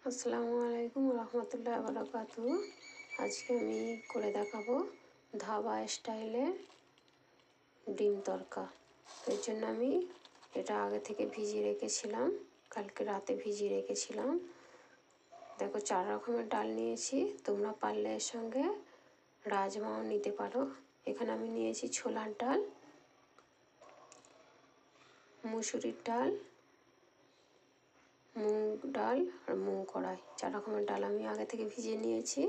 আসসালামু আলাইকুম রহমতুল্লাহ বারাকাতু। আজকে আমি করে দেখাবো ধাবা স্টাইলের ডিম তড়কা। এর জন্য আমি এটা আগে থেকে ভিজিয়ে রেখেছিলাম, কালকে রাতে ভিজিয়ে রেখেছিলাম। দেখো 4 রকমের ডাল নিয়েছি, তোমরা পারলে এর সঙ্গে রাজমাও নিতে পারো। এখানে আমি নিয়েছি ছোলার ডাল, মুসুরির ডাল, মুগ ডাল আর মুগ কড়াই। 4 রকমের ডাল আমি আগে থেকে ভিজিয়ে নিয়েছি।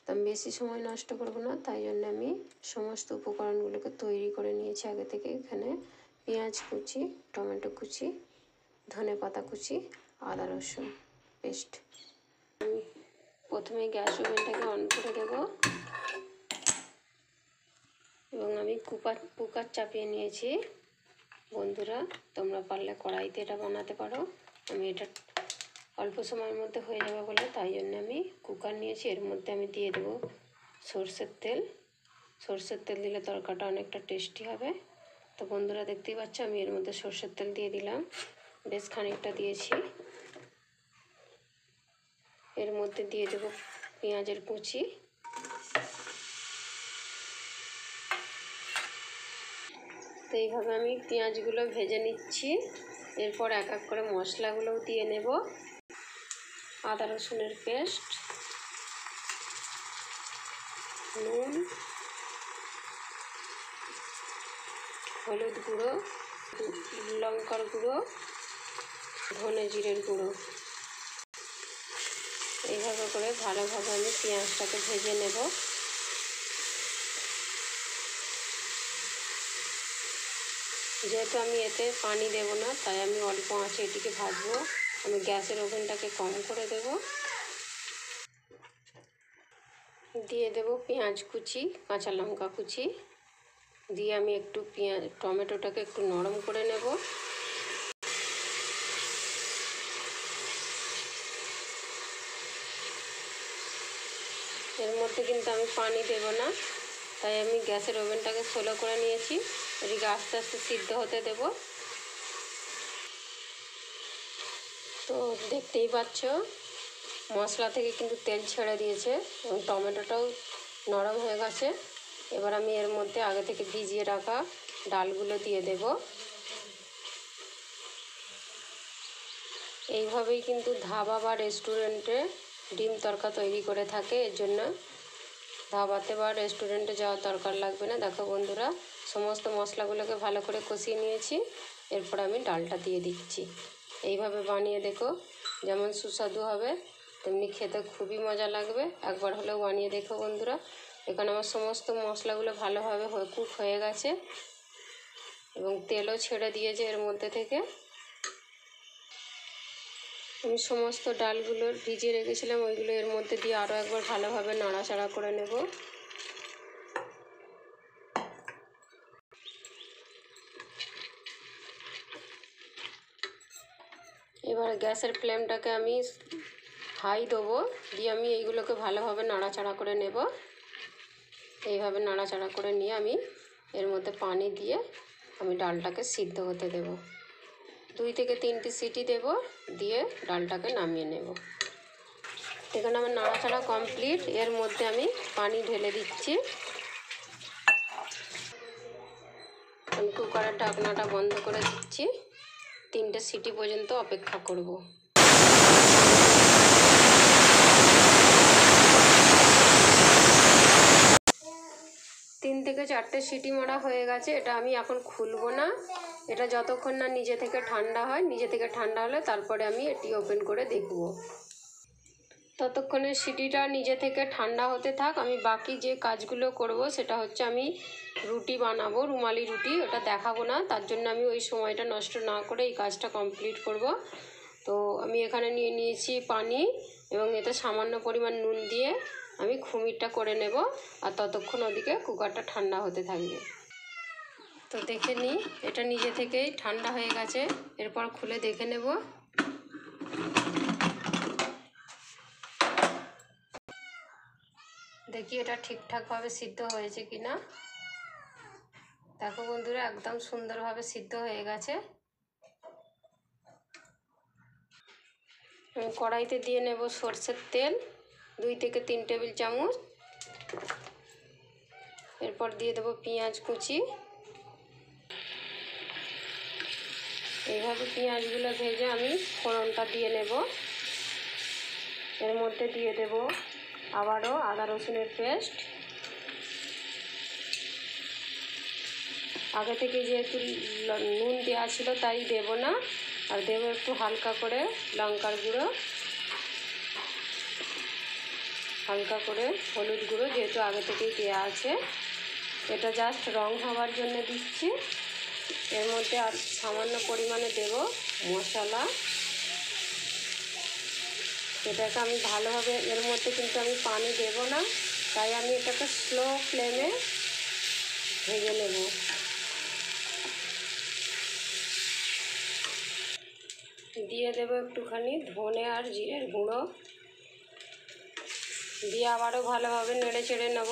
তো আমি বেশি সময় নষ্ট করব না, তাই জন্য আমি সমস্ত উপকরণগুলোকে তৈরি করে নিয়েছি আগে থেকে। এখানে পেঁয়াজ কুচি, টমেটো কুচি, ধনেপাতা কুচি, আদা রসুন পেস্ট। আমি প্রথমে গ্যাস ওভেনটাকে অন করে দেব এবং আমি কুকার চাপিয়ে নিয়েছি। বন্ধুরা, তোমরা পারলে কড়াইতে এটা বানাতে পারো। আমি এটা অল্প সময়ের মধ্যে হয়ে যাবে বলে তাই জন্য আমি কুকার নিয়েছি। এর মধ্যে আমি দিয়ে দেবো সরষের তেল। সরষের তেল দিলে তরকাটা অনেকটা টেস্টি হবে। তো বন্ধুরা, দেখতেই পাচ্ছ আমি এর মধ্যে সরষের তেল দিয়ে দিলাম, বেশ খানিকটা দিয়েছি। এর মধ্যে দিয়ে দেবো পেঁয়াজের কুচি, তো এইভাবে আমি পেঁয়াজগুলো ভেজে নিচ্ছি। এরপর এক এক করে মশলাগুলোও দিয়ে নেব। আদা রসুনের পেস্ট, নুন, হলুদ গুঁড়ো, লঙ্কার গুঁড়ো, ধনে জিরের গুঁড়ো। এইভাবে করে ভালোভাবে আমি পেঁয়াজটাকে ভেজে নেব। যেহেতু আমি এতে পানি দেব না, তাই আমি অল্প আঁচে এটিকে ভাজবো। আমি গ্যাসের ওভেনটাকে কম করে দেব। দিয়ে দেব পেঁয়াজ কুচি, কাঁচা লঙ্কা কুচি দিয়ে আমি একটু টমেটোটাকে একটু নরম করে নেব। এর মধ্যে কিন্তু আমি পানি দেব না, তাই আমি গ্যাসের ওভেনটাকে স্লো করে নিয়েছি। এদিকে আস্তে আস্তে সিদ্ধ হতে দেব। তো দেখতেই পাচ্ছ মশলা থেকে কিন্তু তেল ছেড়ে দিয়েছে এবং টমেটোটাও নরম হয়ে গেছে। এবার আমি এর মধ্যে আগে থেকে ভিজিয়ে রাখা ডালগুলো দিয়ে দেব। এইভাবেই কিন্তু ধাবা বা রেস্টুরেন্টে ডিম তড়কা তৈরি করে থাকে। এর জন্য ধাবাতে বা রেস্টুরেন্টে যাওয়ার দরকার লাগবে না। দেখো বন্ধুরা, সমস্ত মশলাগুলোকে ভালো করে কষিয়ে নিয়েছি। এরপর আমি ডালটা দিয়ে দিচ্ছি। এইভাবে বানিয়ে দেখো, যেমন সুস্বাদু হবে তেমনি খেতে খুবই মজা লাগবে। একবার হলেও বানিয়ে দেখো বন্ধুরা। এখানে আমার সমস্ত মশলাগুলো ভালোভাবে কুক হয়ে গেছে এবং তেলও ছেড়ে দিয়েছে এর মধ্যে থেকে। আমি সমস্ত ডালগুলোর ভিজিয়ে রেখেছিলাম, ওইগুলো এর মধ্যে দিয়ে আরও একবার ভালোভাবে নাড়াচাড়া করে নেব। এবার গ্যাসের ফ্লেমটাকে আমি হাই দেবো, দিয়ে আমি এইগুলোকে ভালোভাবে নাড়াচাড়া করে নেব। এইভাবে নাড়াচাড়া করে নিয়ে আমি এর মধ্যে পানি দিয়ে আমি ডালটাকে সিদ্ধ হতে দেব। 2 থেকে 3টি সিটি দেব, দিয়ে ডালটাকে নামিয়ে নেব। এখানে আমার নাড়াচাড়া কমপ্লিট। এর মধ্যে আমি পানি ঢেলে দিচ্ছি। আমি কুকারের ঢাকনাটা বন্ধ করে দিচ্ছি। 3টে সিটি পর্যন্ত অপেক্ষা করব। 3 থেকে 4টে সিটি মারা হয়ে গেছে। এটা আমি এখন খুলবো না। এটা যতক্ষণ না নিজে থেকে ঠান্ডা হয়, নিজে থেকে ঠান্ডা হলে তারপরে আমি এটি ওপেন করে দেখব। ততক্ষণে সিটিটা নিজে থেকে ঠান্ডা হতে থাক। আমি বাকি যে কাজগুলো করব সেটা হচ্ছে আমি রুটি বানাবো, রুমালি রুটি। ওটা দেখাবো না, তার জন্য আমি ওই সময়টা নষ্ট না করে এই কাজটা কমপ্লিট করব। তো আমি এখানে নিয়ে নিয়েছি পানি এবং এতে সামান্য পরিমাণ নুন দিয়ে আমি খুমিরটা করে নেব। আর ততক্ষণ ওদিকে কুকারটা ঠান্ডা হতে থাকবে। তো দেখে নিই, এটা নিজে থেকেই ঠান্ডা হয়ে গেছে। এরপর খুলে দেখে নেব। দেখি এটা ঠিকঠাকভাবে সিদ্ধ হয়েছে কি না। দেখো বন্ধুরা, একদম সুন্দরভাবে সিদ্ধ হয়ে গেছে। কড়াইতে দিয়ে নেব সরষের তেল 2 থেকে 3 টেবিল চামচ। এরপর দিয়ে দেবো পেঁয়াজ কুচি। এইভাবে পেঁয়াজগুলো ভেজে আমি ফোড়নটা দিয়ে নেব। এর মধ্যে দিয়ে দেব আবারও আদা রসুনের পেস্ট। আগে থেকে যেহেতু নুন দেওয়া ছিল তাই দেব না, আর দেবো একটু হালকা করে লঙ্কার গুঁড়ো, হালকা করে হলুদ গুঁড়ো, যেহেতু আগে থেকেই দেওয়া আছে। এটা জাস্ট রং হওয়ার জন্য দিচ্ছি। এর মধ্যে আর সামান্য পরিমাণে দেব মশলা। এটাকে আমি ভালোভাবে, এর মধ্যে কিন্তু আমি পানি দেব না, তাই আমি এটাকে স্লো ফ্লেমে ভেজে নেব। দিয়ে দেবো একটুখানি ধনে আর জিরের গুঁড়ো, দিয়ে আবারও ভালোভাবে নেড়ে চেড়ে নেব।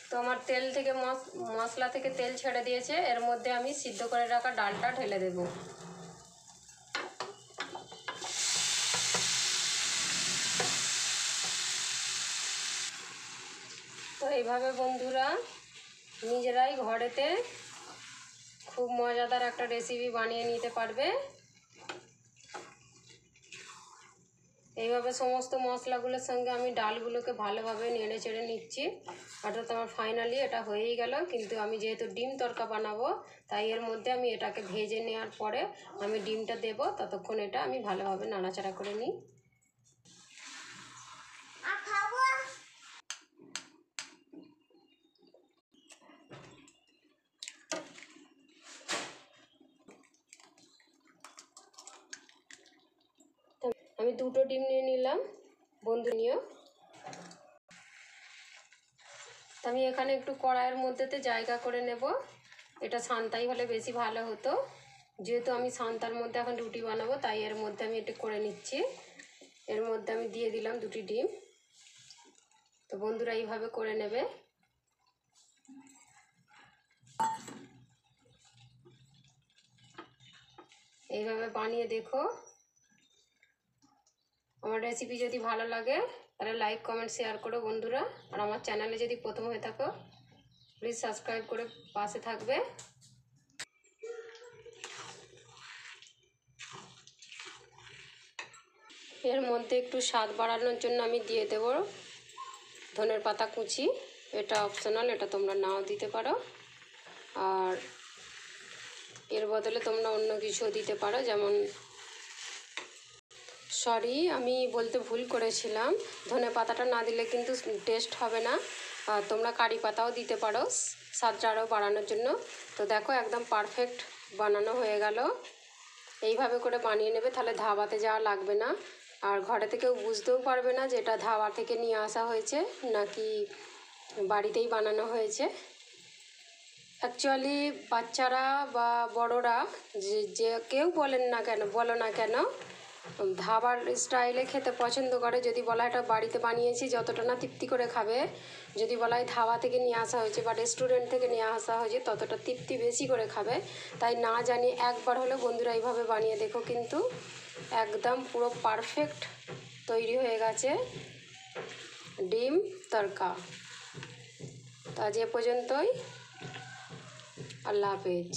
তো আমার তেল থেকে মশলা থেকে তেল ছেড়ে দিয়েছে। এর মধ্যে আমি সিদ্ধ করে রাখা ডালটা ঢেলে দেব। তো এইভাবে বন্ধুরা নিজেরাই ঘরেতে খুব মজাদার একটা রেসিপি বানিয়ে নিতে পারবে। এইভাবে সমস্ত মশলাগুলোর সঙ্গে আমি ডালগুলোকে ভালোভাবে নেড়ে চেড়ে নিচ্ছি। অর্থাৎ আমার ফাইনালি এটা হয়েই গেল। কিন্তু আমি যেহেতু ডিম তড়কা বানাবো, তাই এর মধ্যে আমি এটাকে ভেজে নেওয়ার পরে আমি ডিমটা দেব। ততক্ষণ এটা আমি ভালোভাবে নাড়াচাড়া করে নিই। আমি 2টো ডিম নিয়ে নিলাম, বন্ধু নিও। আমি এখানে একটু কড়াইয়ের মধ্যেতে জায়গা করে নেব। এটা সান্তাই হলে বেশি ভালো হতো। যেহেতু আমি সান্তার মধ্যে এখন রুটি বানাবো, তাই এর মধ্যে আমি এটা করে নিচ্ছি। এর মধ্যে আমি দিয়ে দিলাম 2টি ডিম। তো বন্ধুরা এইভাবে করে নেবে। এইভাবে বানিয়ে দেখো। আমার রেসিপি যদি ভালো লাগে তাহলে লাইক কমেন্ট শেয়ার করো বন্ধুরা। আর আমার চ্যানেলে যদি প্রথম হয়ে থাকো প্লিজ সাবস্ক্রাইব করে পাশে থাকবে। এর মধ্যে একটু স্বাদ বাড়ানোর জন্য আমি দিয়ে দেব ধনের পাতা কুচি। এটা অপশনাল, এটা তোমরা নাও দিতে পারো। আর এর বদলে তোমরা অন্য কিছুও দিতে পারো, যেমন আমি বলতে ভুল করেছিলাম, ধনে পাতাটা না দিলে কিন্তু টেস্ট হবে না। আর তোমরা কারি পাতাও দিতে পারো স্বাদটা আরও বাড়ানোর জন্য। তো দেখো একদম পারফেক্ট বানানো হয়ে গেল। এইভাবে করে বানিয়ে নেবে, তাহলে ধাবাতে যাওয়া লাগবে না। আর ঘরে থেকেও বুঝতেও পারবে না যে এটা ধাবা থেকে নিয়ে আসা হয়েছে নাকি বাড়িতেই বানানো হয়েছে। অ্যাকচুয়ালি বাচ্চারা বা বড়রা যে কেউ বলো না কেন ধাবার স্টাইলে খেতে পছন্দ করে। যদি বলা এটা বাড়িতে বানিয়েছি, যতটা না তৃপ্তি করে খাবে, যদি বলা হয় ধাবা থেকে নিয়ে আসা হয়েছে বা রেস্টুরেন্ট থেকে নিয়ে আসা হয়েছে, ততটা তৃপ্তি বেশি করে খাবে। তাই না জানি একবার হলে বন্ধুরা এইভাবে বানিয়ে দেখো, কিন্তু একদম পুরো পারফেক্ট তৈরি হয়ে গেছে ডিম তড়কা। তা আজ এ পর্যন্তই। আল্লাহ হাফেজ।